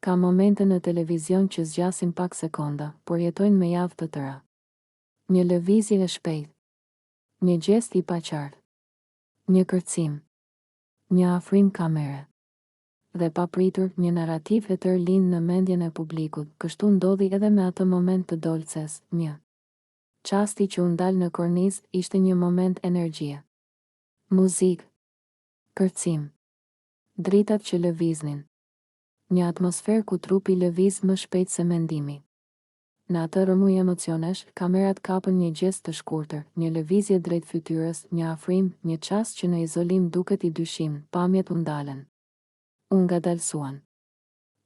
Ka momente në televizion që zgjasin pak sekonda, por jetojnë me javë të tëra. Një lëvizje e shpejtë, një gjest i paqartë, një kërcim, një afrim kamere. Dhe papritur, një narrativ e tërë lind në mendjen e publikut. Kështu ndodhi edhe me atë moment të Dolces, një. Qasti që u ndal në kornizë ishte një moment energjie. Muzikë, kërcim, dritat që lëviznin. Një atmosferë ku trupi lëviz më shpejt se mendimi. Në atë rëmuj emocionesh, kamerat kapën një gjest të shkurtër, një lëvizje drejt fytyrës, një afrim, një qast që në izolim duket i dyshim, pamjet u ndalen. U ngadalsuan.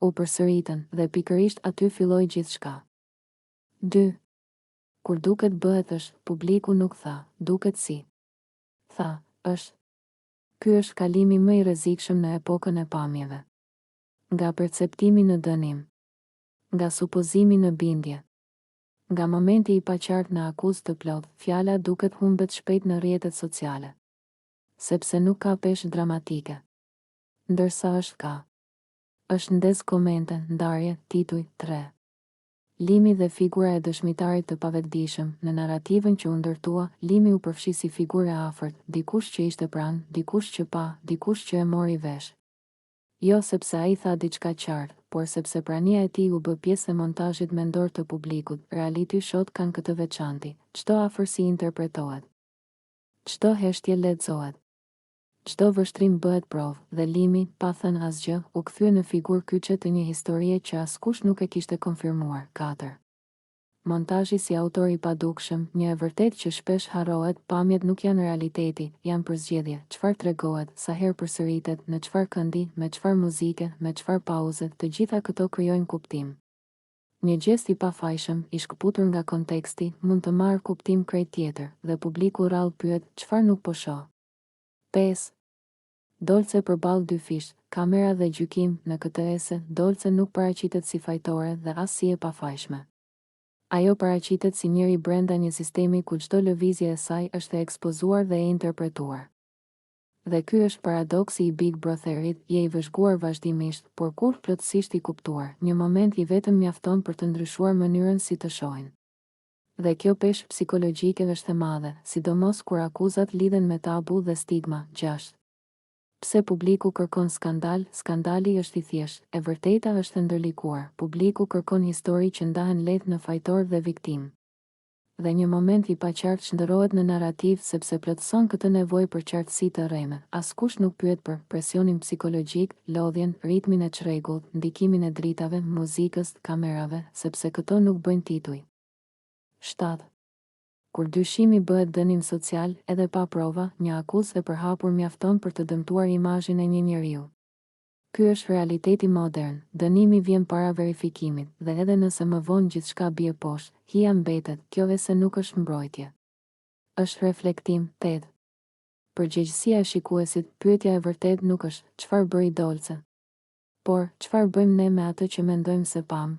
U përsëritën dhe pikërisht aty filloi gjithçka. 2. Kur duket bëhet është, publiku nuk tha, duket si. Tha, është. Ky është kalimi më i rrezikshëm në epokën e pamjeve. Nga perceptimi në dënim. Nga supozimi në bindje. Nga momenti i paqartë në akuzë të plotë, fjala duket humbet shpejt në rrjetet sociale. Sepse nuk ka peshë dramatike. Ndërsa është ka. Është ndez komente, ndarje, tituj, 3. Limi dhe figura e dëshmitarit të pavetdijshëm, në narrativën që u ndërtua, Limi u përfshi si figurë e afërt, dikush që ishte pranë, dikush që pa, dikush që e mori vesh. Jo sepse ai tha diçka qartë, por sepse prania e tij u bë pjesë e montazhit mendor të publikut. Reality show kanë këtë veçanti, çdo afërsi interpretohet. Çdo heshtje lexohet. Çdo vështrim bëhet provë, dhe Limi, pa thënë asgjë, u kthye në figurë kyçe të një historie që askush nuk e kishte konfirmuar. 4. Montazhi si autor i padukshëm, një e vërtet që shpesh harrohet, pamjet nuk janë realiteti, janë përzgjedhje, çfarë tregohet, sa herë përsëritet, në çfarë këndi, me çfarë muzike, me çfarë pauze, të gjitha këto krijojnë kuptim. Një gjest i pafajshëm, i shkëputur nga konteksti, mund të marrë kuptim krejt tjetër, dhe publiku rrallë pyet, çfarë nuk po shoh. 5. Dolce përballë dy fish, kamera dhe gjykim. Në këtë ese, Dolce nuk paraqitet si fajtore dhe as si e pafajshme. Ajo paraqitet si njëri brenda një sistemi ku çdo lëvizje e saj është e ekspozuar dhe e interpretuar. Dhe ky është paradoksi i Big Brotherit, je i vëzhguar vazhdimisht, por kur plotësisht i kuptuar, një moment i vetëm mjafton për të ndryshuar mënyrën si të shohin. Dhe kjo peshë psikologjike është e madhe, sidomos kur akuzat lidhen me tabu dhe stigma. 6. Pse publiku kërkon skandal? Skandali është i thjeshtë, e vërteta është e ndërlikuar. Publiku kërkon histori që ndahen lehtë në fajtor dhe viktim. Dhe një moment i paqartë shndërrohet në narrativ sepse plotëson këtë nevojë për qartësi të rreme. Askush nuk pyet për presionin psikologjik, lodhjen, ritmin e çrregullt, ndikimin e dritave, muzikës, kamerave, sepse këto nuk bëjnë tituj. 7. Kur dyshimi bëhet dënim social, edhe pa prova, një akuzë e përhapur mjafton për të dëmtuar imazhin e një njeriu. Ky është realiteti modern, dënimi vjen para verifikimit, dhe edhe nëse më vonë gjithçka bie poshtë, hija mbetet, kjo ese nuk është mbrojtje. Është reflektim. 8. Përgjegjësia e shikuesit, pyetja e vërtet nuk është, çfarë bëri Dolce? Por, çfarë bëjmë ne me atë që mendojmë se pam?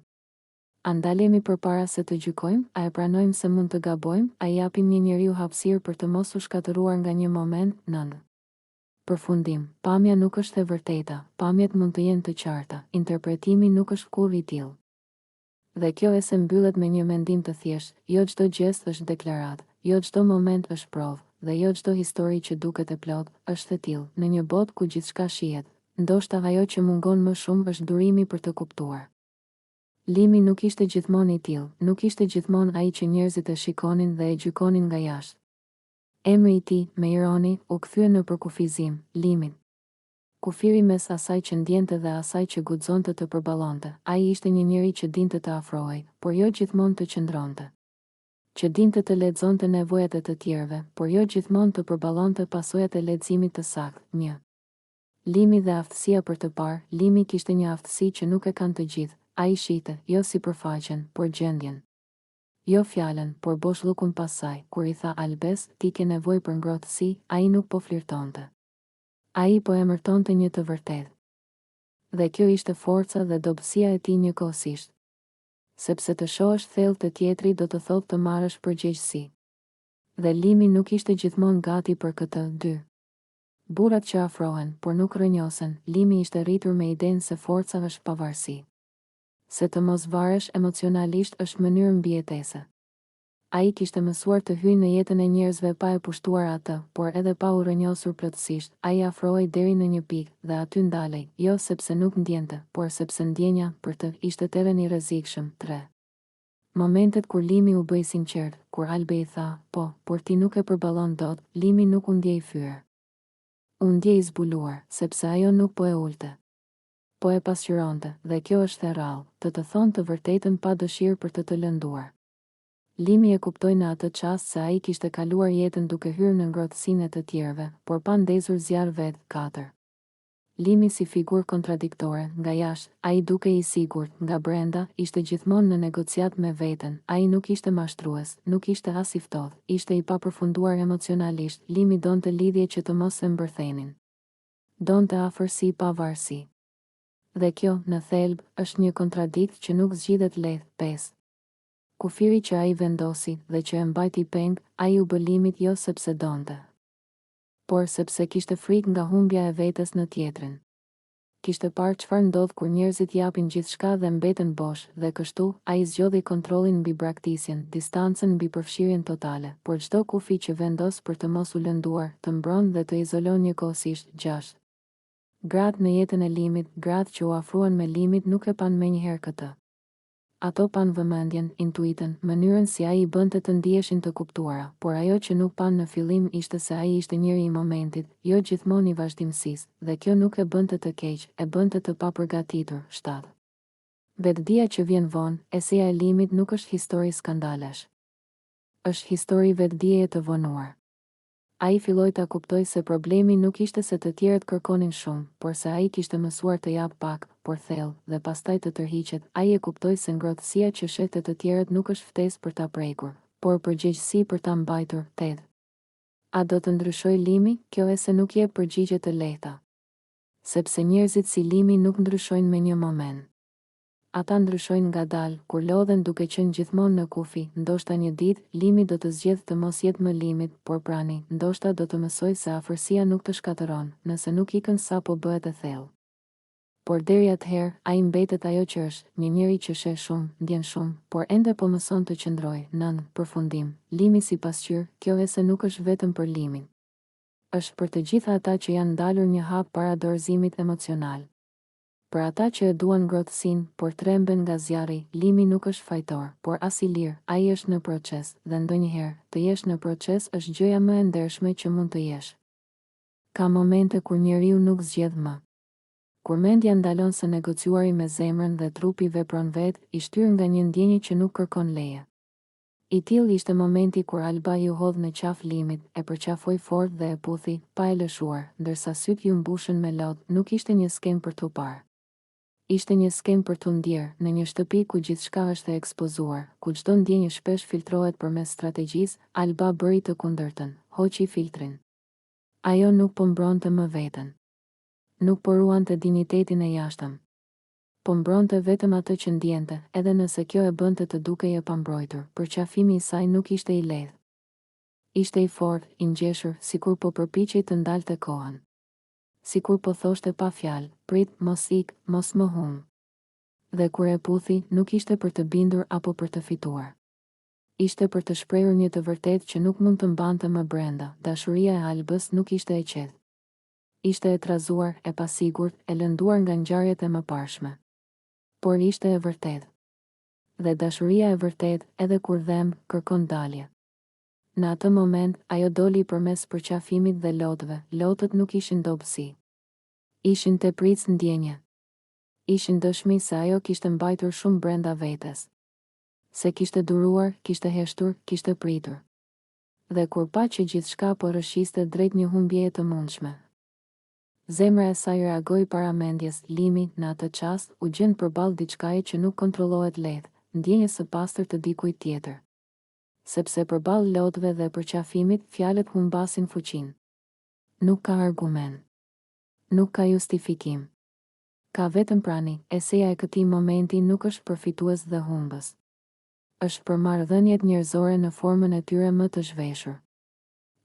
A ndalemi përpara se të gjykojmë, a e pranojmë se mund të gabojmë, a i japim një njeriu hapësirë për të mos u shkatëruar nga një moment. 9. Përfundim, pamja nuk është e vërteta, pamjet mund të jenë të qarta, interpretimi nuk është kurrë i tillë. Dhe kjo ese mbyllet me një mendim të thjeshtë, jo çdo gjest është deklarat, jo çdo moment është provë, dhe jo çdo histori që duket e plotë është e tillë. Në një botë ku gjithçka shihet, ndoshta ajo që mungon më shumë është durimi për të kuptuar. Limi nuk ishte gjithmonë i tillë, nuk ishte gjithmonë ai që njerëzit e shikonin dhe e gjykonin nga jashtë. Emri i tij, me ironi, u kthye në përkufizim, Limin. Kufiri mes asaj që ndjente dhe asaj që guxonte të përballonte. Ai ishte një njeri që dinte të afrohej, por jo gjithmonë të qëndronte. Që dinte të lexonte nevojat e të tjerëve, por jo gjithmonë të përballonte pasojat e leximit të saktë. 1. Limi dhe aftësia për të parë. Limi kishte një aftësi që nuk e kanë të gjithë. Ai shite, jo sipërfaqen, por gjendjen. Jo fjalën, por boshllukun pas saj. Kur i tha Albes, ti ke nevojë për ngrohtësi, ai nuk po flirtonte. Ai po emërtonte një të vërtetë. Dhe kjo ishte forca dhe dobësia e tij njëkohësisht. Sepse të shohësh thellë të tjetri do të thotë të marrësh përgjegjësi. Dhe Limi nuk ishte gjithmonë gati për këtë. 2. Burrat që afrohen, por nuk rrënjosen. Limi ishte rritur me idenë se forca është pavarësi. Se të mos varesh emocionalisht është mënyrë mbijetese. Ai kishte mësuar të hyjë në jetën e njerëzve pa e pushtuar atë, por edhe pa u rrënjosur plotësisht. Ai afrohej deri në një pikë dhe aty ndalej, jo sepse nuk ndjente, por sepse ndjenja për të ishte terreni i rrezikshëm. 3. Momentet kur Limi u bëi sinqert, kur Albei tha, po, por ti nuk e përballon dot, Limi nuk u ndjej fyer. U ndjej zbuluar, sepse ajo nuk po e ulte, po e pasqyronte, dhe kjo është e rrallë, të thonë të vërtetën pa dëshirë për të lënduar. Limi e kuptoi në atë çast se ai kishte kaluar jetën duke hyrë në ngrohtësinë e të tjerëve, por pa ndezur zjarr vetë. 4. Limi si figurë kontradiktore, nga jashtë, ai duke i sigurt, nga brenda, ishte gjithmonë në negociat me veten. Ai nuk ishte mashtrues, nuk ishte as i ftohtë, ishte i papërfunduar emocionalisht. Limi donte lidhje që të mos e mbërthenin. Donte afërsi pa varësi. Dhe kjo, në thelb, është një kontradikt që nuk zgjidhet lehtë. 5. Kufiri që ai vendosi dhe që e mbajti peng, ai u bë Limit jo sepse donte, por sepse kishte frikë nga humbja e vetes në tjetrin. Kishte parë çfarë ndodh kur njerëzit japin gjithçka dhe mbeten bosh, dhe kështu ai zgjodhi kontrollin mbi braktisjen, distancën mbi përfshirjen totale, por çdo kufi që vendos për të mos u lënduar, të mbron dhe të izolon njëkohësisht. 6. Gratë në jetën e Limit, gratë që u afruan me Limit nuk e pan menjëherë këtë. Ato pan vëmendjen, intuitën, mënyrën si ai i bënte të ndiheshin të kuptuara, por ajo që nuk pan në fillim ishte se ai ishte njëri i momentit, jo gjithmonë i vazhdimësisë, dhe kjo nuk e bënte të keq, e bënte të papërgatitur. 7. Vetdia që vjen vonë, eseja e Limit nuk është histori skandalesh. Është histori vetdieje të vonuar. Ai filloi ta kuptoi se problemi nuk ishte se të tjerët kërkonin shumë, por se ai kishte mësuar të jap pak, por thellë, dhe pastaj të tërhiqet. Ai e kuptoi se ngrohtësia që shehte të tjerët nuk është ftesë për ta prekur, por përgjegjësi për ta mbajtur. 8. A do të ndryshoj Limi? Kjo e se nuk jep përgjigje të lehta. Sepse njerëzit si Limi nuk ndryshojnë me një moment. Ata ndryshojnë ngadalë, kur lodhen duke qenë gjithmonë në kufi. Ndoshta një ditë, Limi do të zgjedhë të mos jetë më Limit, por prani. Ndoshta do të mësoj se afërsia nuk të shkatëron, nëse nuk ikën sa po bëhet e thellë. Por deri atëherë, ai mbetet ajo që është, një njeri që sheh shumë, ndjen shumë, por ende po mëson të qëndrojë. 9. Përfundim. Limi si pasqyrë, kjo e se nuk është vetëm për Limin. Është për të gjitha ata që janë ndalur një hap para dorëzimit emocional. Për ata që e duan ngrohtësinë, por tremben nga zjarri. Limi nuk është fajtor, por as i lirë, ai është në proces, dhe ndonjëherë, të jesh në proces është gjëja më e ndershme që mund të jesh. Ka momente kur njeriu nuk zgjedh më. Kur mendja ndalon së negociuari me zemrën dhe trupi vepron vetë, i shtyr nga një ndjenjë që nuk kërkon leje. I tillë ishte momenti kur Albai u hodh në qaf Limit, e përqafoi fort dhe e puthi, pa e lëshuar, ndërsa syt ju mbushën me lot. Nuk ishte një skem për t'u parë. Ishte një skem për t'u ndjerë, në një shtëpi ku gjithçka është e ekspozuar, ku çdo ndjenjë shpesh filtrohet përmes strategjisë. Alba bëri të kundërtën, hoqi filtrin. Ajo nuk po mbronte më veten. Nuk po ruante dinjitetin e jashtëm. Po mbronte vetëm atë që ndjente, edhe nëse kjo e bënte të dukej e pambrojtur. Përqafimi i saj nuk ishte i lehtë. Ishte i fortë, i ngjeshur, sikur po përpiqej të ndalte kohën. Sikur po thoshte pa fjalë, prit, mos ik, mos më hum. Dhe kur e puthi, nuk ishte për të bindur apo për të fituar. Ishte për të shprehur një të vërtetë që nuk mund të mbante më brenda. Dashuria e Albës nuk ishte e qetë. Ishte e trazuar, e pasigurt, e lënduar nga ngjarjet e mëparshme. Por ishte e vërtetë. Dhe dashuria e vërtetë, edhe kur dhem, kërkon dalje. Në atë moment, ajo doli përmes përqafimit dhe lotëve. Lotët nuk ishin dobësi. Ishin tepritës ndjenje. Ishin dëshmi se ajo kishte mbajtur shumë brenda vetes. Se kishte duruar, kishte heshtur, kishte pritur. Dhe kur pa që gjithçka po rrëshiste drejt një humbjeje të mundshme. Zemra e saj reagoi para mendjes. Limi, në atë çast, u gjen përballë diçkaje që nuk kontrollohet lehtë, ndjenjes së pastër të dikujt tjetër. Sepse përballë lotëve dhe përqafimit, fjalët humbasin fuqinë. Nuk ka argument. Nuk ka justifikim. Ka vetëm prani. Eseja e këtij momenti nuk është për fitues dhe humbës. Është për marrëdhëniet njerëzore në formën e tyre më të zhveshur.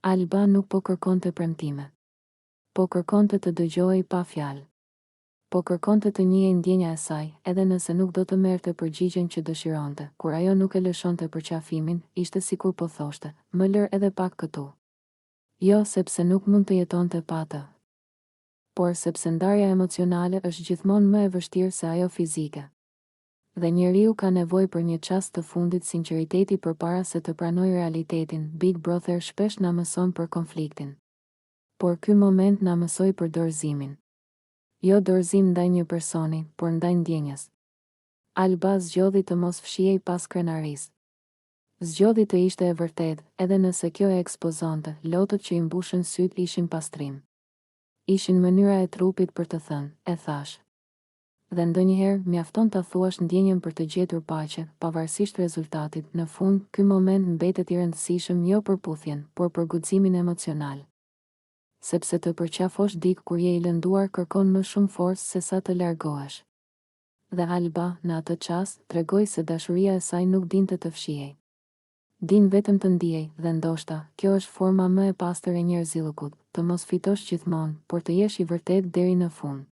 Alba nuk po kërkonte premtime. Po kërkonte të dëgjohej pa fjalë. po kërkonte të njihej ndjenja e saj, edhe nëse nuk do të merrte përgjigjen që dëshironte. Kur ajo nuk e lëshonte përqafimin, ishte sikur po thoshte, më lër edhe pak këtu. Jo sepse nuk mund të jetonte pa të, por sepse ndarja emocionale është gjithmonë më e vështirë se ajo fizike. Dhe njeriu ka nevojë për një çast të fundit sinqeriteti përpara se të pranojë realitetin. Big Brother shpesh na mëson për konfliktin. Por ky moment na mësoi për dorëzimin. Jo dorëzim ndaj një personi, por ndaj ndjenjas. Alba zgjodhi të mos fshihej pas krenarisë. Zgjodhi të ishte e vërtet, edhe nëse kjo e ekspozonte, lotët që i mbushën syt ishin pastrim. Ishin mënyra e trupit për të thënë, e thash. Dhe ndonjëherë mjafton ta thuash ndjenjen për të gjetur paqe, pavarësisht rezultatit. Në fund, ky moment mbetet i rëndësishëm jo për puthjen, por për guximin emocional. Sepse të përqafosh dikë kur je i lënduar kërkon më shumë forcë se sa të largohesh. Dhe Alba, në atë çast, tregoi se dashuria e saj nuk dinte të fshihej. Din vetëm të ndiej, dhe ndoshta, kjo është forma më e pastër e njerëzillëkut, të mos fitosh gjithmonë, por të jesh i vërtet deri në fund.